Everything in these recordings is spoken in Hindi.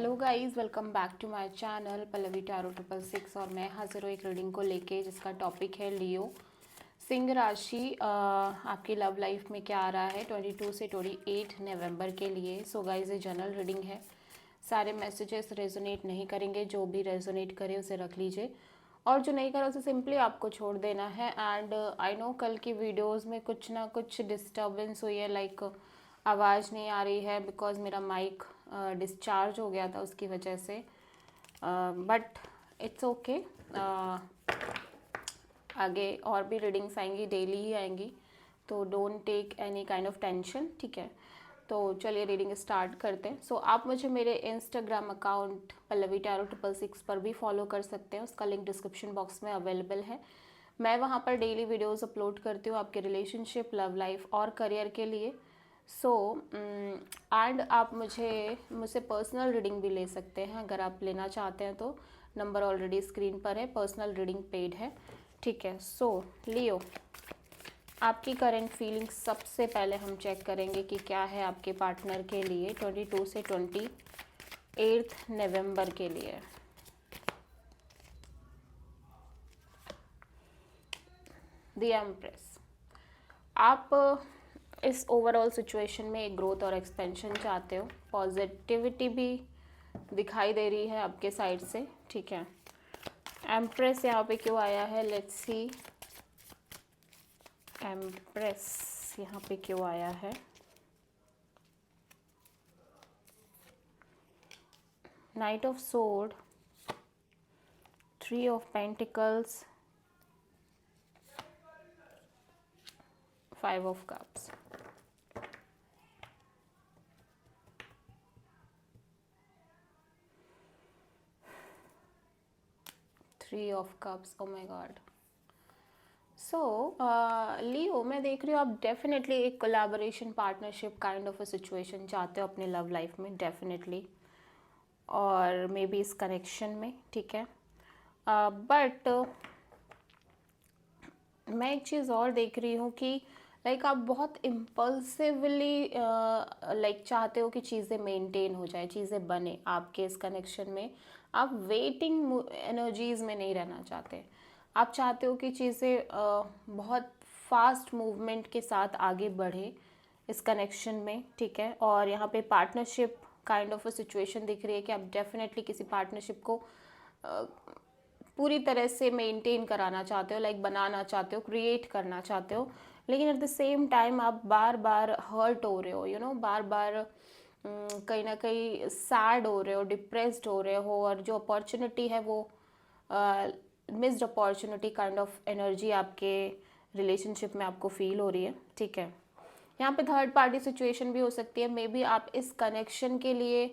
Hello guys, welcome back to my channel Pallavi tarot 666। और मैं हाजिर हूँ एक रीडिंग को लेके जिसका टॉपिक है लियो सिंह राशि। आपकी लव लाइफ में क्या आ रहा है 22 से 28 नवंबर के लिए। सो गाइस, ये जनरल रीडिंग है, सारे मैसेजेस रेजोनेट नहीं करेंगे। जो भी रेजोनेट करे उसे रख लीजिए और जो नहीं करे उसे सिंपली आपको छोड़ देना है। एंड आई नो कल की वीडियोज़ में कुछ ना कुछ डिस्टर्बेंस हुई है, लाइक आवाज़ नहीं आ रही है बिकॉज मेरा माइक डिस्चार्ज हो गया था उसकी वजह से। बट इट्स ओके, आगे और भी रीडिंग्स आएंगी, डेली ही आएंगी, तो don't take any kind of tension, ठीक है। तो चलिए रीडिंग स्टार्ट करते हैं। सो आप मुझे मेरे इंस्टाग्राम अकाउंट पल्लवी टैरो 666 पर भी फॉलो कर सकते हैं, उसका लिंक डिस्क्रिप्शन बॉक्स में अवेलेबल है। मैं वहाँ पर डेली वीडियोस अपलोड करती हूँ आपके रिलेशनशिप, लव लाइफ और करियर के लिए। सो एंड आप मुझसे पर्सनल रीडिंग भी ले सकते हैं अगर आप लेना चाहते हैं तो। नंबर ऑलरेडी स्क्रीन पर है, पर्सनल रीडिंग पेड है, ठीक है। सो लियो, आपकी करंट फीलिंग्स सबसे पहले हम चेक करेंगे कि क्या है आपके पार्टनर के लिए 22 से 28 नवंबर के लिए। द एम्प्रेस, आप इस ओवरऑल सिचुएशन में एक ग्रोथ और एक्सपेंशन चाहते हो। पॉजिटिविटी भी दिखाई दे रही है आपके साइड से, ठीक है। एम्प्रेस यहाँ पे क्यों आया है, लेट्स सी। एम्प्रेस यहाँ पे क्यों आया है? Knight of sword, 3 of pentacles, 5 of cups. Three of cups, oh my God. So Leo, मैं देख रही हूँ आप डेफिनेटली एक collaboration, partnership kind of a situation चाहते हो अपने लव लाइफ में, डेफिनेटली, और मे बी इस कनेक्शन में, ठीक है। बट मैं एक चीज़ और देख रही हूँ कि लाइक आप बहुत इम्पल्सिवली लाइक चाहते हो कि चीज़ें मेंटेन हो जाए, चीज़ें बने आपके इस कनेक्शन में। आप वेटिंग एनर्जीज में नहीं रहना चाहते। आप चाहते हो कि चीज़ें बहुत फास्ट मूवमेंट के साथ आगे बढ़े इस कनेक्शन में, ठीक है। और यहाँ पे partnership kind of a situation दिख रही है कि आप डेफिनेटली किसी पार्टनरशिप को पूरी तरह से मेंटेन कराना चाहते हो, लाइक बनाना चाहते हो, क्रिएट करना चाहते हो। लेकिन एट द सेम टाइम आप बार बार हर्ट हो रहे हो, यू नो, बार बार कहीं ना कहीं सैड हो रहे हो, डिप्रेस्ड हो रहे हो, और जो अपॉर्चुनिटी है वो missed opportunity kind of energy आपके रिलेशनशिप में आपको फील हो रही है, ठीक है। यहाँ पे थर्ड पार्टी सिचुएशन भी हो सकती है। मे बी आप इस कनेक्शन के लिए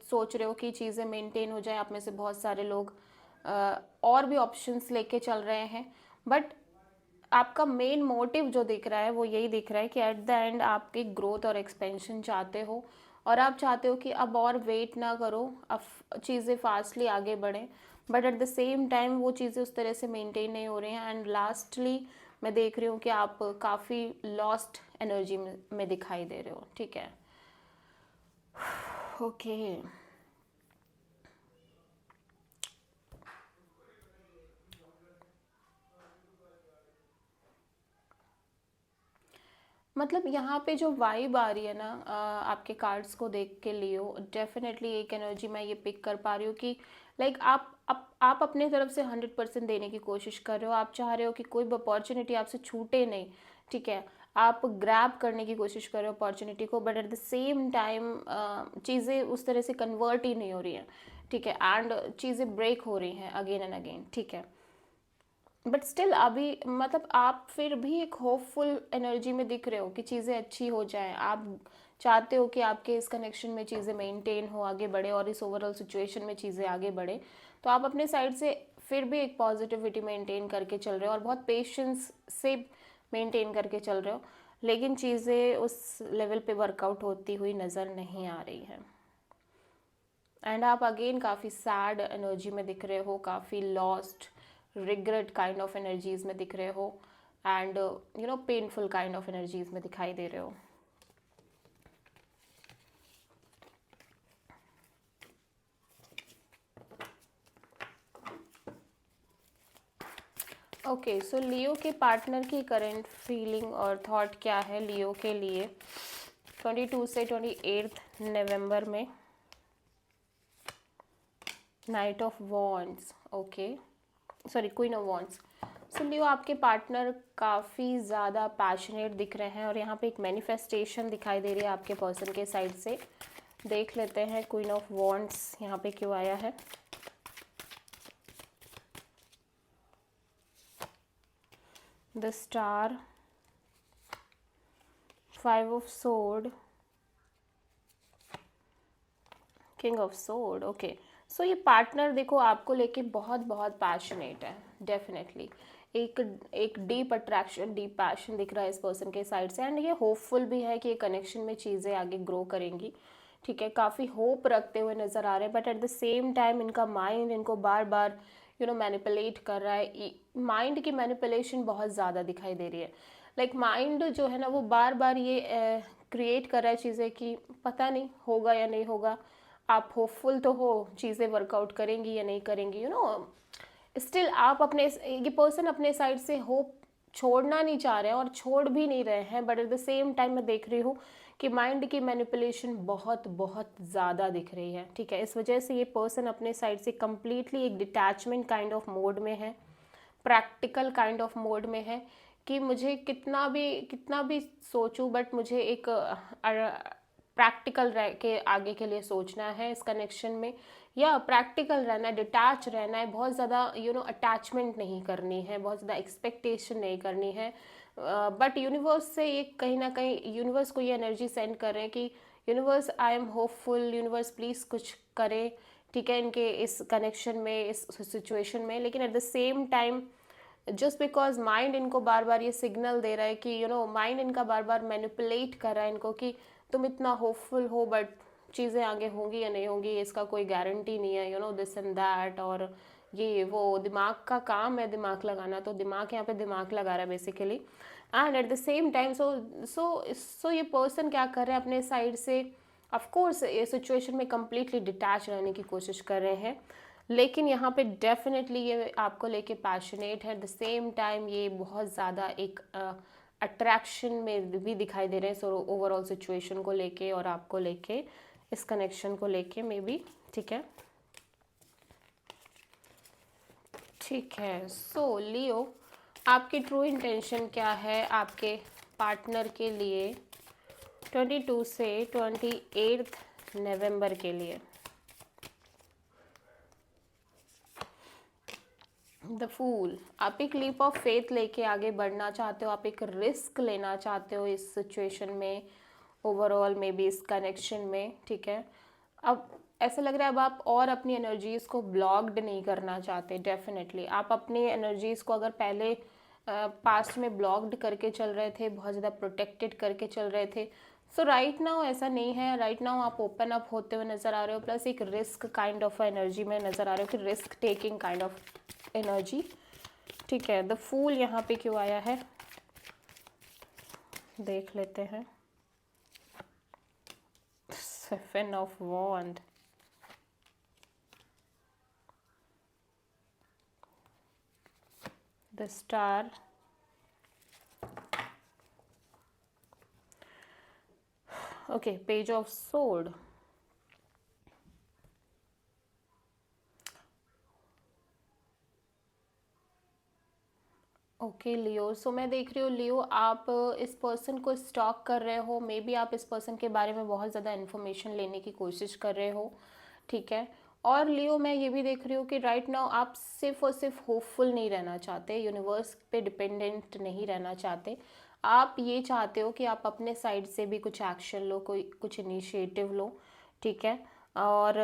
सोच रहे हो कि चीज़ें मेंटेन हो जाए। आप में से बहुत सारे लोग और भी ऑप्शंस लेके चल रहे हैं, बट आपका मेन मोटिव जो दिख रहा है वो यही दिख रहा है कि एट द एंड आप एक ग्रोथ और एक्सपेंशन चाहते हो, और आप चाहते हो कि अब और वेट ना करो, अब चीज़ें फास्टली आगे बढ़ें। But at the same time वो चीज़ें उस तरह से मेंटेन नहीं हो रही हैं। एंड लास्टली मैं देख रही हूँ कि आप काफ़ी लॉस्ट एनर्जी में दिखाई दे रहे हो, ठीक है। ओके, मतलब यहाँ पे जो वाइब आ रही है ना, आपके कार्ड्स को देख के लियो, डेफिनेटली एक एनर्जी मैं ये पिक कर पा रही हूँ कि लाइक आप अपने तरफ से 100% देने की कोशिश कर रहे हो। आप चाह रहे हो कि कोई भी अपॉर्चुनिटी आपसे छूटे नहीं, ठीक है। आप ग्रैब करने की कोशिश कर रहे हो अपॉर्चुनिटी को, but at the same time चीज़ें उस तरह से कन्वर्ट ही नहीं हो रही हैं, ठीक है। एंड चीज़ें ब्रेक हो रही हैं अगेन एंड अगेन, ठीक है। बट स्टिल अभी मतलब आप फिर भी एक होपफुल एनर्जी में दिख रहे हो कि चीज़ें अच्छी हो जाएं। आप चाहते हो कि आपके इस कनेक्शन में चीज़ें मेंटेन हो, आगे बढ़े, और इस ओवरऑल सिचुएशन में चीज़ें आगे बढ़े। तो आप अपने साइड से फिर भी एक पॉजिटिविटी मेंटेन करके चल रहे हो और बहुत पेशेंस से मेंटेन करके चल रहे हो, लेकिन चीज़ें उस लेवल पे वर्कआउट होती हुई नज़र नहीं आ रही है। एंड आप अगेन काफ़ी सैड एनर्जी में दिख रहे हो, काफ़ी lost, regret kind of energies में दिख रहे हो, and you know painful kind of energies में दिखाई दे रहे हो। ओके, सो लियो के पार्टनर की करंट फीलिंग और थॉट क्या है लियो के लिए 22 से 28 नवंबर में? Knight of wands, okay, sorry queen of wands. So Leo आपके पार्टनर काफ़ी ज़्यादा पैशनेट दिख रहे हैं और यहाँ पे एक मैनिफेस्टेशन दिखाई दे रही है आपके पर्सन के साइड से। देख लेते हैं क्वीन ऑफ वॉन्ड्स यहाँ पे क्यों आया है। The star, 5 of sword, king of sword, okay. So ये पार्टनर देखो आपको लेके बहुत बहुत पैशनेट है, डेफिनेटली एक एक डीप अट्रैक्शन, डीप पैशन दिख रहा है इस पर्सन के साइड से। एंड ये होपफुल भी है कि ये कनेक्शन में चीज़ें आगे ग्रो करेंगी, ठीक है, काफ़ी होप रखते हुए नज़र आ रहे हैं। But at the same time इनका माइंड इनको बार बार मैनिपुलेट कर रहा है। माइंड की मैनिपुलेशन बहुत ज़्यादा दिखाई दे रही है। लाइक माइंड जो है ना वो बार बार ये क्रिएट कर रहा है चीज़ें कि पता नहीं होगा या नहीं होगा। आप होपफुल तो हो चीज़ें वर्कआउट करेंगी या नहीं करेंगी, स्टिल आप अपने, ये पर्सन अपने साइड से होप छोड़ना नहीं चाह रहे हैं और छोड़ भी नहीं रहे हैं। But at the same time मैं देख रही हूँ कि माइंड की मैनिपुलेशन बहुत बहुत ज़्यादा दिख रही है, ठीक है। इस वजह से ये पर्सन अपने साइड से कम्प्लीटली एक डिटैचमेंट काइंड ऑफ मोड में है, प्रैक्टिकल काइंड ऑफ मोड में है कि मुझे कितना भी सोचूं बट मुझे एक प्रैक्टिकल रह के आगे के लिए सोचना है इस कनेक्शन में, या प्रैक्टिकल रहना है, डिटैच रहना है, बहुत ज़्यादा अटैचमेंट नहीं करनी है, बहुत ज़्यादा एक्सपेक्टेशन नहीं करनी है। बट यूनिवर्स से ये कहीं ना कहीं यूनिवर्स को ये एनर्जी सेंड कर रहे हैं कि universe I am hopeful, universe please कुछ करे, ठीक है, इनके इस कनेक्शन में, इस सिचुएशन में। लेकिन eight the same time just because mind इनको बार बार ये सिग्नल दे रहा है कि माइंड इनका बार बार मैनिपुलेट कर रहा है इनको कि तुम इतना होपफुल हो बट चीज़ें आगे होंगी या नहीं होंगी इसका कोई गारंटी नहीं है, दिस एंड दैट। और ये वो दिमाग का काम है दिमाग लगाना, तो दिमाग यहाँ पे दिमाग लगा रहा है basically. And eight the same time so ये पर्सन क्या कर रहे हैं अपने साइड से, ऑफकोर्स ये सिचुएशन में कम्प्लीटली डिटैच रहने की कोशिश कर रहे हैं, लेकिन यहाँ पे डेफिनेटली ये आपको लेके पैशनेट है। एट द सेम टाइम ये बहुत ज़्यादा एक अट्रैक्शन में भी दिखाई दे रहे हैं ओवरऑल सिचुएशन को लेके और आपको लेके, इस कनेक्शन को लेके मे बी, ठीक है, ठीक है। सो लियो आपकी ट्रू इंटेंशन क्या है आपके पार्टनर के लिए 22 से 28 नवंबर के लिए? द फूल, आप एक लीप ऑफ फेथ लेके आगे बढ़ना चाहते हो, आप एक रिस्क लेना चाहते हो इस सिचुएशन में, ओवरऑल मे बी इस कनेक्शन में, ठीक है। अब ऐसा लग रहा है अब आप और अपनी एनर्जीज़ को ब्लॉक्ड नहीं करना चाहते। डेफिनेटली आप अपनी एनर्जीज़ को अगर पहले पास्ट में ब्लॉक्ड करके चल रहे थे, बहुत ज़्यादा प्रोटेक्टेड करके चल रहे थे, सो राइट नाउ ऐसा नहीं है। राइट नाउ आप ओपन अप होते हुए नज़र आ रहे हो, प्लस एक रिस्क काइंड ऑफ एनर्जी में नज़र आ रहे हो कि risk taking kind of energy, ठीक है। द फूल यहाँ पे क्यों आया है देख लेते हैं। 7 of wand, the star, okay, page of sword, okay Leo. So मैं देख रही हूँ लियो आप इस पर्सन को स्टॉक कर रहे हो, मे बी आप इस पर्सन के बारे में बहुत ज़्यादा इन्फॉर्मेशन लेने की कोशिश कर रहे हो, ठीक है। और लियो मैं ये भी देख रही हूँ कि राइट नाउ आप सिर्फ और सिर्फ होपफुल नहीं रहना चाहते, यूनिवर्स पे डिपेंडेंट नहीं रहना चाहते। आप ये चाहते हो कि आप अपने साइड से भी कुछ एक्शन लो, कोई कुछ इनिशिएटिव लो, ठीक है। और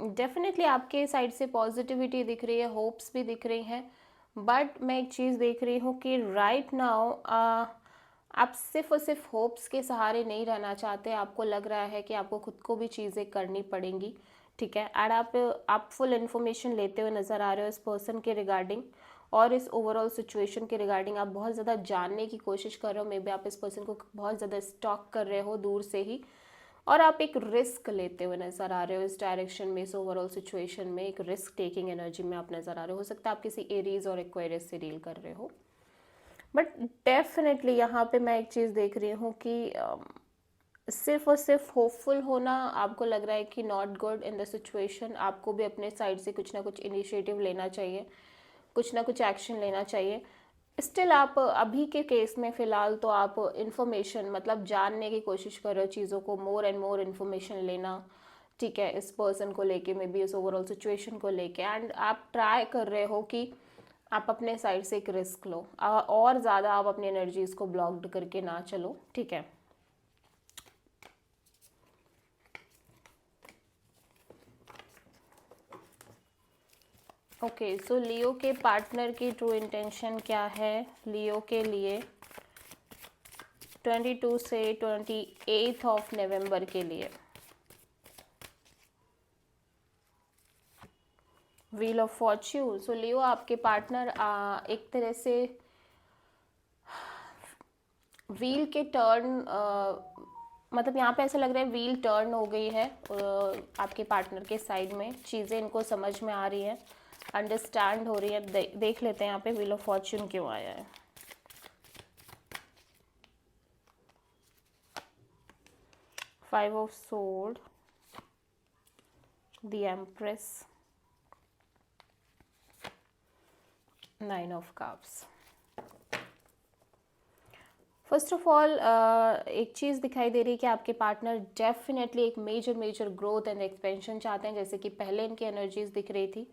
डेफिनेटली आपके साइड से पॉजिटिविटी दिख रही है, होप्स भी दिख रही हैं। बट मैं एक चीज़ देख रही हूँ कि राइट नाउ आप सिर्फ और सिर्फ होप्स के सहारे नहीं रहना चाहते। आपको लग रहा है कि आपको खुद को भी चीज़ें करनी पड़ेंगी, ठीक है। एंड आप फुल इन्फॉर्मेशन लेते हुए नज़र आ रहे हो इस पर्सन के रिगार्डिंग और इस ओवरऑल सिचुएशन के रिगार्डिंग आप बहुत ज़्यादा जानने की कोशिश कर रहे हो। मे बी आप इस पर्सन को बहुत ज़्यादा स्टॉक कर रहे हो दूर से ही, और आप एक रिस्क लेते हुए नज़र आ रहे हो इस डायरेक्शन में, इस ओवरऑल सिचुएशन में एक रिस्क टेकिंग एनर्जी में आप नज़र आ रहे हो सकता है आप किसी एरीज और एक्वेरियस से डील कर रहे हो। बट डेफिनेटली यहाँ पे मैं एक चीज़ देख रही हूँ कि सिर्फ और सिर्फ होपफुल होना आपको लग रहा है कि not good in the situation. आपको भी अपने साइड से कुछ ना कुछ इनिशिएटिव लेना चाहिए, कुछ ना कुछ एक्शन लेना चाहिए। स्टिल आप अभी के केस में फ़िलहाल तो आप इन्फॉर्मेशन मतलब जानने की कोशिश कर रहे हो चीज़ों को, मोर एंड मोर इन्फॉर्मेशन लेना, ठीक है, इस पर्सन को लेके, मे बी इस ओवरऑल सिचुएशन को लेके, एंड आप ट्राई कर रहे हो कि आप अपने साइड से एक रिस्क लो और ज़्यादा आप अपनी एनर्जीज़ को ब्लॉक्ड करके ना चलो, ठीक है। ओके, सो लियो के पार्टनर की ट्रू इंटेंशन क्या है लियो के लिए 22 से 28 ऑफ नवंबर के लिए? Wheel of fortune. So Leo आपके पार्टनर एक तरह से व्हील के टर्न मतलब यहाँ पे ऐसा लग रहा है व्हील टर्न हो गई है आपके पार्टनर के साइड में, चीज़ें इनको समझ में आ रही है, अंडरस्टैंड हो रही है। देख लेते हैं यहाँ पे व्हील ऑफ फॉर्च्यून क्यों आया है। Five of sword, the empress, nine of cups. First of all एक चीज़ दिखाई दे रही है कि आपके पार्टनर डेफिनेटली एक मेजर ग्रोथ एंड एक्सपेंशन चाहते हैं, जैसे कि पहले इनकी एनर्जीज दिख रही थी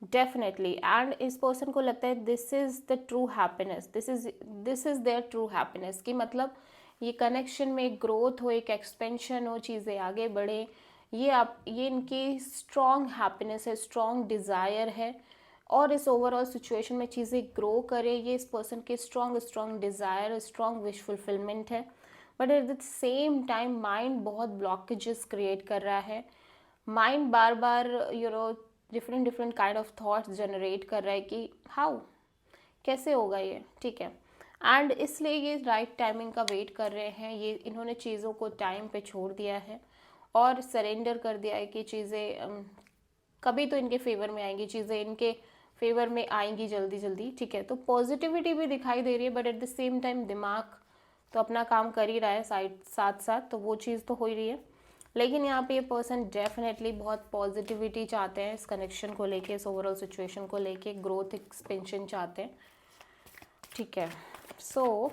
डेफिनेटली। एंड इस पर्सन को लगता है this is the true happiness, this is their true happiness, कि मतलब ये कनेक्शन में एक ग्रोथ हो, एक एक्सपेंशन हो, चीज़ें आगे बढ़े, ये इनकी स्ट्रॉन्ग हैप्पीनेस है, स्ट्रॉन्ग डिज़ायर है, और इस ओवरऑल सिचुएशन में चीज़ें ग्रो करें, ये इस पर्सन की strong desire, strong wish fulfilment है। But at the same time mind बहुत ब्लॉकेजेस क्रिएट कर रहा है, माइंड बार बार different kind of thoughts generate कर रहा है कि हाउ, कैसे होगा ये, ठीक है। एंड इसलिए ये राइट टाइमिंग का वेट कर रहे हैं, ये इन्होंने चीज़ों को टाइम पे छोड़ दिया है और सरेंडर कर दिया है कि चीज़ें कभी तो इनके फेवर में आएंगी, चीज़ें इनके फेवर में आएंगी जल्दी जल्दी, ठीक है। तो पॉजिटिविटी भी दिखाई दे रही है, but at the same time दिमाग तो अपना काम कर ही रहा है साथ साथ, तो वो चीज़ तो हो ही रही है। लेकिन यहाँ पे ये पर्सन डेफिनेटली बहुत पॉजिटिविटी चाहते हैं इस कनेक्शन को लेके, इस ओवरऑल सिचुएशन को लेके, ग्रोथ एक्सपेंशन चाहते हैं, ठीक है। सो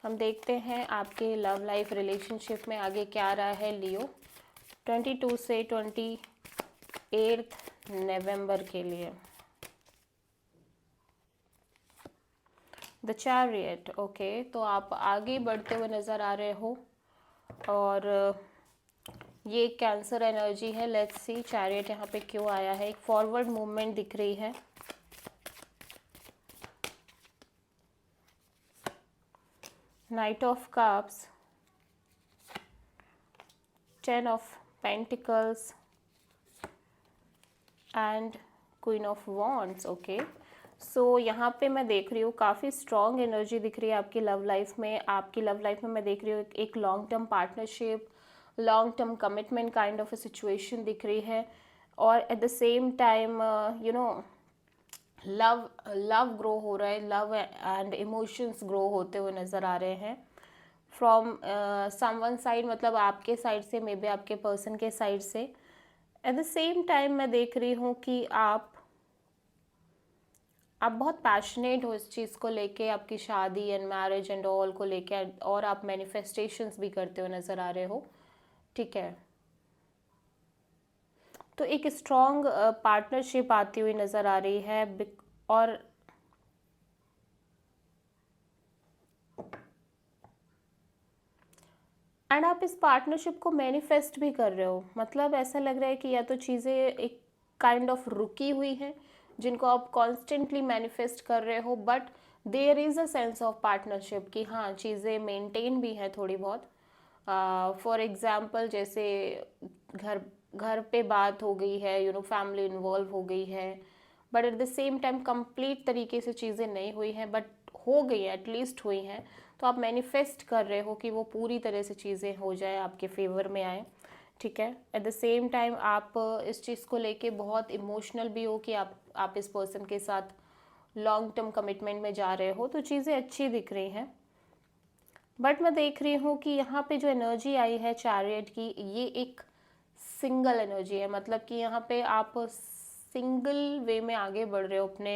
हम देखते हैं आपके लव लाइफ रिलेशनशिप में आगे क्या रहा है लियो 22 से 28 नवंबर के लिए। द चैरियट, ओके, तो आप आगे बढ़ते हुए नज़र आ रहे हो और ये कैंसर एनर्जी है। लेट्स सी चैरियट यहाँ पे क्यों आया है। एक फॉरवर्ड मूवमेंट दिख रही है, knight of cups, 10 of pentacles and queen of wands, okay. So यहाँ पे मैं देख रही हूँ काफ़ी स्ट्रॉन्ग एनर्जी दिख रही है आपकी लव लाइफ में। आपकी लव लाइफ में मैं देख रही हूँ एक long term partnership, long term commitment kind of a situation दिख रही है, और eight the same time love grow हो रहा है, लव एंड इमोशंस ग्रो होते हुए नज़र आ रहे हैं फ्रॉम समवन साइड, मतलब आपके साइड से, मे बी आपके पर्सन के साइड से। एट द सेम टाइम मैं देख रही हूँ कि आप बहुत पैशनेट हो इस चीज़ को लेके, आपकी शादी एंड मैरिज एंड ऑल को लेके, और आप मैनिफेस्टेशंस भी करते हुए नज़र आ रहे हो, ठीक है। तो एक स्ट्रॉन्ग पार्टनरशिप आती हुई नज़र आ रही है, और एंड आप इस पार्टनरशिप को मैनिफेस्ट भी कर रहे हो। मतलब ऐसा लग रहा है कि या तो चीज़ें एक काइंड ऑफ रुकी हुई हैं जिनको आप कॉन्स्टेंटली मैनिफेस्ट कर रहे हो, but there is a sense of partnership कि हाँ चीज़ें मेंटेन भी हैं थोड़ी बहुत। फॉर एग्जांपल जैसे घर घर पे बात हो गई है, फैमिली इन्वॉल्व हो गई है, but at the same time complete तरीके से चीज़ें नहीं हुई हैं, बट हो गई हैं, एटलीस्ट हुई हैं। तो आप मैनिफेस्ट कर रहे हो कि वो पूरी तरह से चीज़ें हो जाए, आपके फेवर में आए, ठीक है। एट द सेम टाइम आप इस चीज़ को लेके बहुत इमोशनल भी हो कि आप इस पर्सन के साथ लॉन्ग टर्म कमिटमेंट में जा रहे हो, तो चीज़ें अच्छी दिख रही हैं। बट मैं देख रही हूँ कि यहाँ पे जो एनर्जी आई है चैरियट की, ये एक सिंगल एनर्जी है, मतलब कि यहाँ पे आप सिंगल वे में आगे बढ़ रहे हो अपने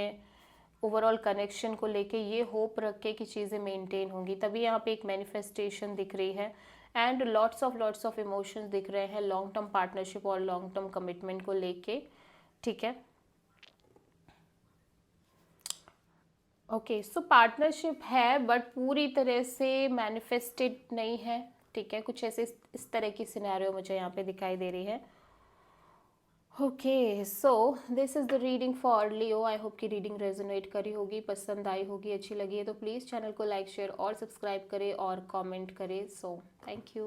ओवरऑल कनेक्शन को लेके, ये होप रख के कि चीज़ें मेंटेन होंगी, तभी यहाँ पे एक मैनिफेस्टेशन दिख रही है। एंड लॉट्स ऑफ इमोशंस दिख रहे हैं लॉन्ग टर्म पार्टनरशिप और लॉन्ग टर्म कमिटमेंट को लेके, ठीक है। ओके, सो पार्टनरशिप है बट पूरी तरह से मैनिफेस्टेड नहीं है, ठीक है। कुछ ऐसे इस तरह की सिनेरियो मुझे यहाँ पे दिखाई दे रही है। Okay, so this is the reading for Leo. I hope कि रीडिंग रेजोनेट करी होगी, पसंद आई होगी, अच्छी लगी है तो प्लीज़ चैनल को लाइक शेयर और सब्सक्राइब करें और कमेंट करें। So thank you.